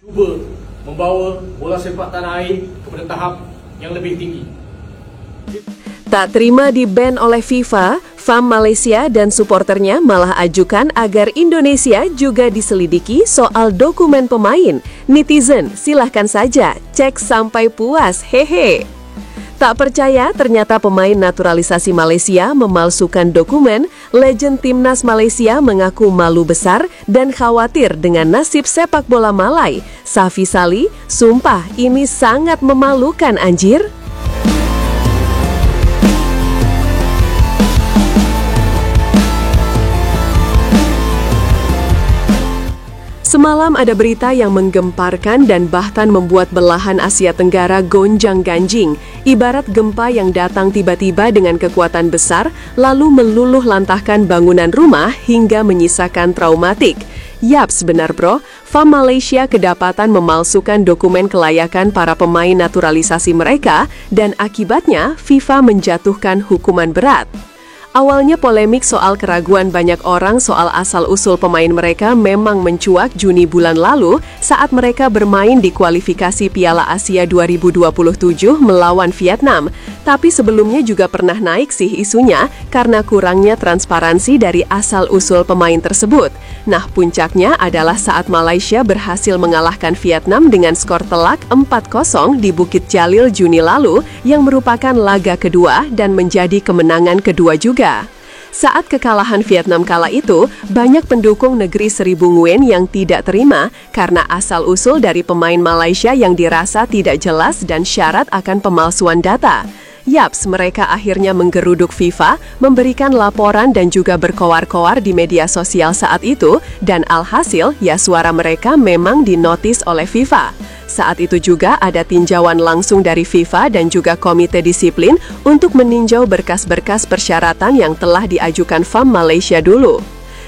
cuba membawa bola sepak tanah air kepada tahap yang lebih tinggi. Tak terima di-ban oleh FIFA, FAM Malaysia dan suporternya malah ajukan agar Indonesia juga diselidiki soal dokumen pemain. Netizen, silahkan saja, cek sampai puas, hehe. Tak percaya, ternyata pemain naturalisasi Malaysia memalsukan dokumen. Legend timnas Malaysia mengaku malu besar dan khawatir dengan nasib sepak bola Malai. Safi Sali, sumpah ini sangat memalukan anjir. Semalam ada berita yang menggemparkan dan bahkan membuat belahan Asia Tenggara gonjang-ganjing. Ibarat gempa yang datang tiba-tiba dengan kekuatan besar, lalu meluluh lantahkan bangunan rumah hingga menyisakan traumatik. Yaps, benar bro, FAM Malaysia kedapatan memalsukan dokumen kelayakan para pemain naturalisasi mereka dan akibatnya FIFA menjatuhkan hukuman berat. Awalnya polemik soal keraguan banyak orang soal asal-usul pemain mereka memang mencuat Juni bulan lalu saat mereka bermain di kualifikasi Piala Asia 2027 melawan Vietnam. Tapi sebelumnya juga pernah naik sih isunya karena kurangnya transparansi dari asal-usul pemain tersebut. Nah, puncaknya adalah saat Malaysia berhasil mengalahkan Vietnam dengan skor telak 4-0 di Bukit Jalil Juni lalu yang merupakan laga kedua dan menjadi kemenangan kedua juga. Saat kekalahan Vietnam kala itu, banyak pendukung negeri Seribu Nguyen yang tidak terima karena asal-usul dari pemain Malaysia yang dirasa tidak jelas dan syarat akan pemalsuan data. Yaps, mereka akhirnya menggeruduk FIFA, memberikan laporan dan juga berkoar-koar di media sosial saat itu, dan alhasil, ya suara mereka memang dinotis oleh FIFA. Saat itu juga ada tinjauan langsung dari FIFA dan juga Komite Disiplin untuk meninjau berkas-berkas persyaratan yang telah diajukan FAM Malaysia dulu.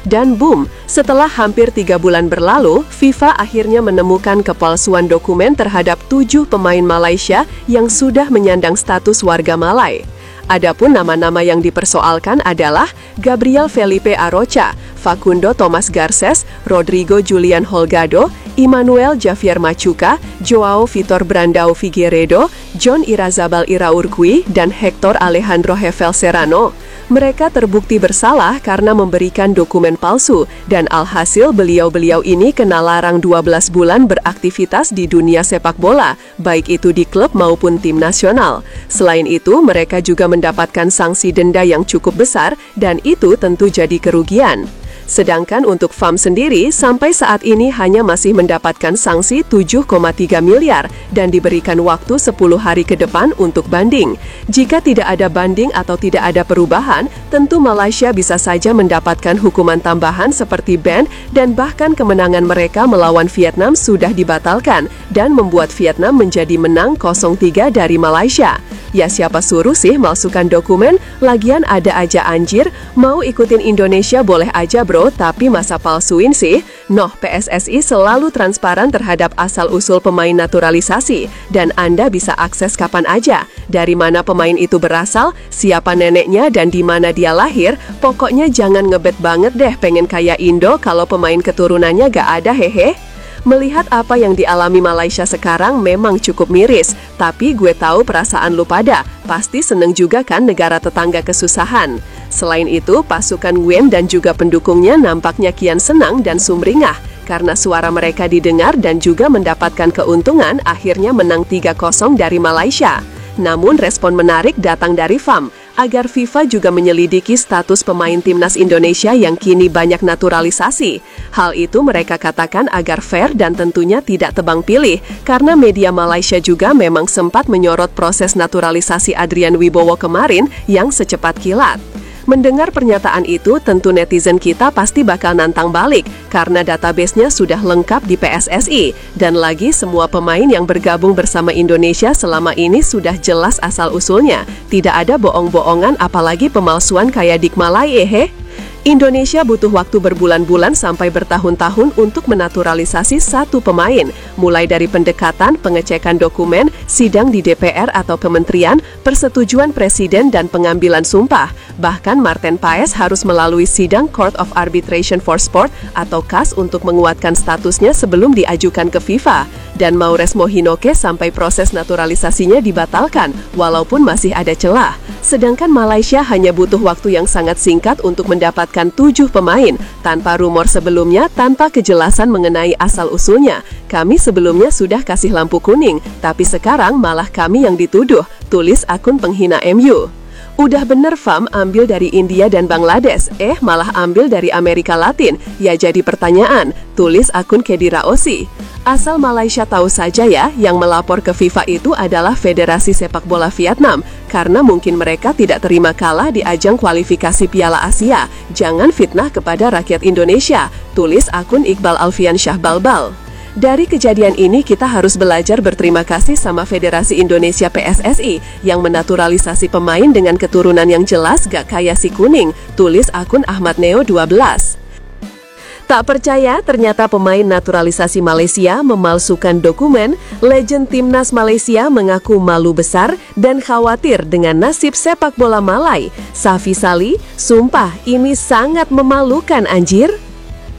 Dan boom, setelah hampir 3 bulan berlalu, FIFA akhirnya menemukan kepalsuan dokumen terhadap 7 pemain Malaysia yang sudah menyandang status warga Malai. Adapun nama-nama yang dipersoalkan adalah Gabriel Felipe Arocha, Facundo Thomas Garces, Rodrigo Julian Holgado, Emmanuel Javier Machuca, Joao Vitor Brandao Figueiredo, John Irazabal Iraurqui, dan Hector Alejandro Hefel Serrano. Mereka terbukti bersalah karena memberikan dokumen palsu dan alhasil beliau-beliau ini kena larang 12 bulan beraktivitas di dunia sepak bola, baik itu di klub maupun tim nasional. Selain itu, mereka juga mendapatkan sanksi denda yang cukup besar dan itu tentu jadi kerugian. Sedangkan untuk FAM sendiri, sampai saat ini hanya masih mendapatkan sanksi 7,3 miliar dan diberikan waktu 10 hari ke depan untuk banding. Jika tidak ada banding atau tidak ada perubahan, tentu Malaysia bisa saja mendapatkan hukuman tambahan seperti ban dan bahkan kemenangan mereka melawan Vietnam sudah dibatalkan dan membuat Vietnam menjadi menang 0-3 dari Malaysia. Ya siapa suruh sih malsukan dokumen, lagian ada aja anjir, mau ikutin Indonesia boleh aja bro, tapi masa palsuin sih? Noh, PSSI selalu transparan terhadap asal-usul pemain naturalisasi, dan Anda bisa akses kapan aja. Dari mana pemain itu berasal, siapa neneknya, dan di mana dia lahir, pokoknya jangan ngebet banget deh pengen kayak Indo kalau pemain keturunannya gak ada hehe. Melihat apa yang dialami Malaysia sekarang memang cukup miris, tapi gue tahu perasaan lu pada, pasti seneng juga kan negara tetangga kesusahan. Selain itu, pasukan Nguyen dan juga pendukungnya nampaknya kian senang dan sumringah, karena suara mereka didengar dan juga mendapatkan keuntungan akhirnya menang 3-0 dari Malaysia. Namun respon menarik datang dari FAM, agar FIFA juga menyelidiki status pemain timnas Indonesia yang kini banyak naturalisasi. Hal itu mereka katakan agar fair dan tentunya tidak tebang pilih, karena media Malaysia juga memang sempat menyorot proses naturalisasi Adrian Wibowo kemarin yang secepat kilat. Mendengar pernyataan itu, tentu netizen kita pasti bakal nantang balik karena database-nya sudah lengkap di PSSI. Dan lagi semua pemain yang bergabung bersama Indonesia selama ini sudah jelas asal-usulnya. Tidak ada bohong-bohongan apalagi pemalsuan kayak Dikmalai Indonesia butuh waktu berbulan-bulan sampai bertahun-tahun untuk menaturalisasi satu pemain, mulai dari pendekatan, pengecekan dokumen, sidang di DPR atau kementerian, persetujuan presiden dan pengambilan sumpah. Bahkan Marten Paes harus melalui sidang Court of Arbitration for Sport atau CAS untuk menguatkan statusnya sebelum diajukan ke FIFA. Dan Maures Mohinoke sampai proses naturalisasinya dibatalkan, walaupun masih ada celah. Sedangkan Malaysia hanya butuh waktu yang sangat singkat untuk mendapatkan 7 pemain, tanpa rumor sebelumnya, tanpa kejelasan mengenai asal-usulnya. Kami sebelumnya sudah kasih lampu kuning, tapi sekarang malah kami yang dituduh, tulis akun penghina MU. Udah bener Fam ambil dari India dan Bangladesh, malah ambil dari Amerika Latin, ya jadi pertanyaan, tulis akun Kedira Osi. Asal Malaysia tahu saja ya, yang melapor ke FIFA itu adalah Federasi Sepak Bola Vietnam, karena mungkin mereka tidak terima kalah di ajang kualifikasi Piala Asia. Jangan fitnah kepada rakyat Indonesia, tulis akun Iqbal Alfian Syah Balbal. Dari kejadian ini kita harus belajar berterima kasih sama Federasi Indonesia PSSI yang menaturalisasi pemain dengan keturunan yang jelas gak kayak si kuning, tulis akun Ahmad Neo 12. Tak percaya, ternyata pemain naturalisasi Malaysia memalsukan dokumen. Legend timnas Malaysia mengaku malu besar dan khawatir dengan nasib sepak bola Malai. Safi Sali, sumpah ini sangat memalukan anjir.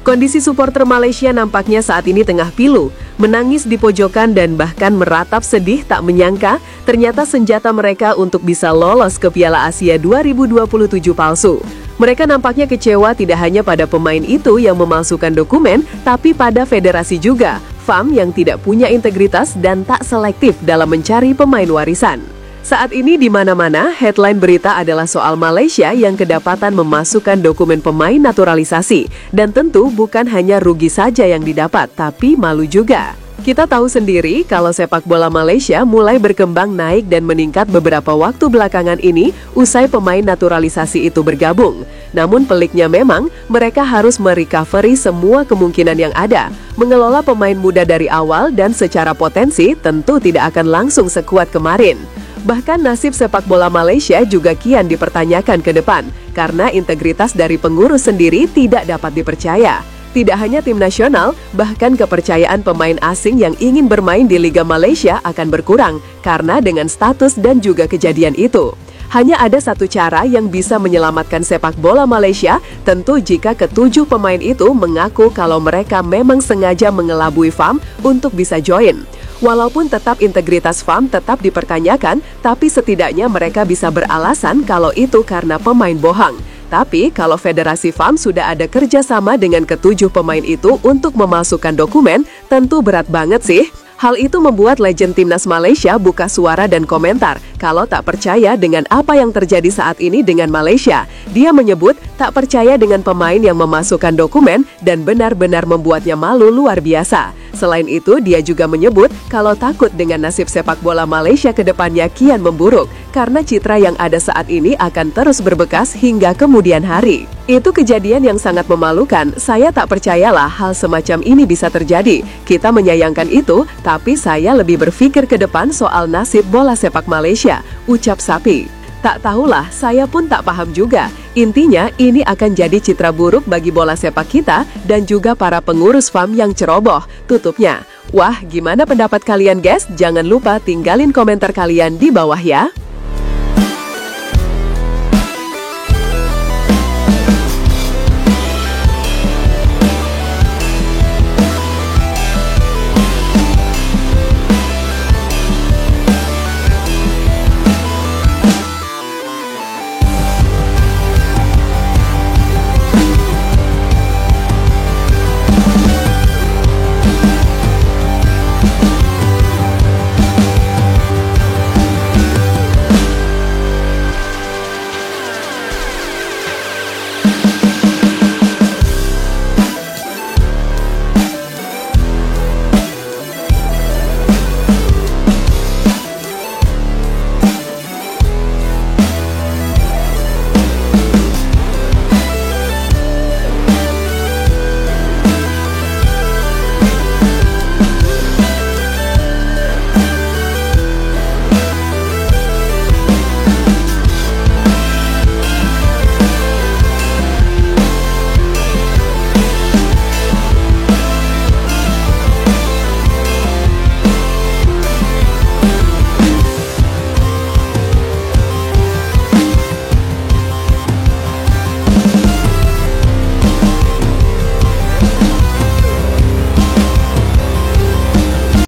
Kondisi supporter Malaysia nampaknya saat ini tengah pilu, menangis di pojokan dan bahkan meratap sedih tak menyangka ternyata senjata mereka untuk bisa lolos ke Piala Asia 2027 palsu. Mereka nampaknya kecewa tidak hanya pada pemain itu yang memalsukan dokumen, tapi pada federasi juga, FAM yang tidak punya integritas dan tak selektif dalam mencari pemain warisan. Saat ini di mana-mana, headline berita adalah soal Malaysia yang kedapatan memasukkan dokumen pemain naturalisasi. Dan tentu bukan hanya rugi saja yang didapat, tapi malu juga. Kita tahu sendiri kalau sepak bola Malaysia mulai berkembang naik dan meningkat beberapa waktu belakangan ini usai pemain naturalisasi itu bergabung. Namun peliknya memang mereka harus merecovery semua kemungkinan yang ada. Mengelola pemain muda dari awal dan secara potensi tentu tidak akan langsung sekuat kemarin. Bahkan nasib sepak bola Malaysia juga kian dipertanyakan ke depan karena integritas dari pengurus sendiri tidak dapat dipercaya. Tidak hanya tim nasional, bahkan kepercayaan pemain asing yang ingin bermain di Liga Malaysia akan berkurang karena dengan status dan juga kejadian itu. Hanya ada satu cara yang bisa menyelamatkan sepak bola Malaysia, tentu jika ketujuh pemain itu mengaku kalau mereka memang sengaja mengelabui FAM untuk bisa join. Walaupun tetap integritas FAM tetap dipertanyakan, tapi setidaknya mereka bisa beralasan kalau itu karena pemain bohong. Tapi kalau Federasi FAM sudah ada kerjasama dengan ketujuh pemain itu untuk memasukkan dokumen, tentu berat banget sih. Hal itu membuat legend timnas Malaysia buka suara dan komentar kalau tak percaya dengan apa yang terjadi saat ini dengan Malaysia. Dia menyebut tak percaya dengan pemain yang memasukkan dokumen dan benar-benar membuatnya malu luar biasa. Selain itu, dia juga menyebut kalau takut dengan nasib sepak bola Malaysia ke depannya kian memburuk karena citra yang ada saat ini akan terus berbekas hingga kemudian hari. Itu kejadian yang sangat memalukan. Saya tak percayalah hal semacam ini bisa terjadi. Kita menyayangkan itu, tapi saya lebih berpikir ke depan soal nasib bola sepak Malaysia, ucap Sapi. Tak tahulah, saya pun tak paham juga. Intinya, ini akan jadi citra buruk bagi bola sepak kita dan juga para pengurus FAM yang ceroboh, tutupnya. Wah, gimana pendapat kalian guys? Jangan lupa tinggalin komentar kalian di bawah ya.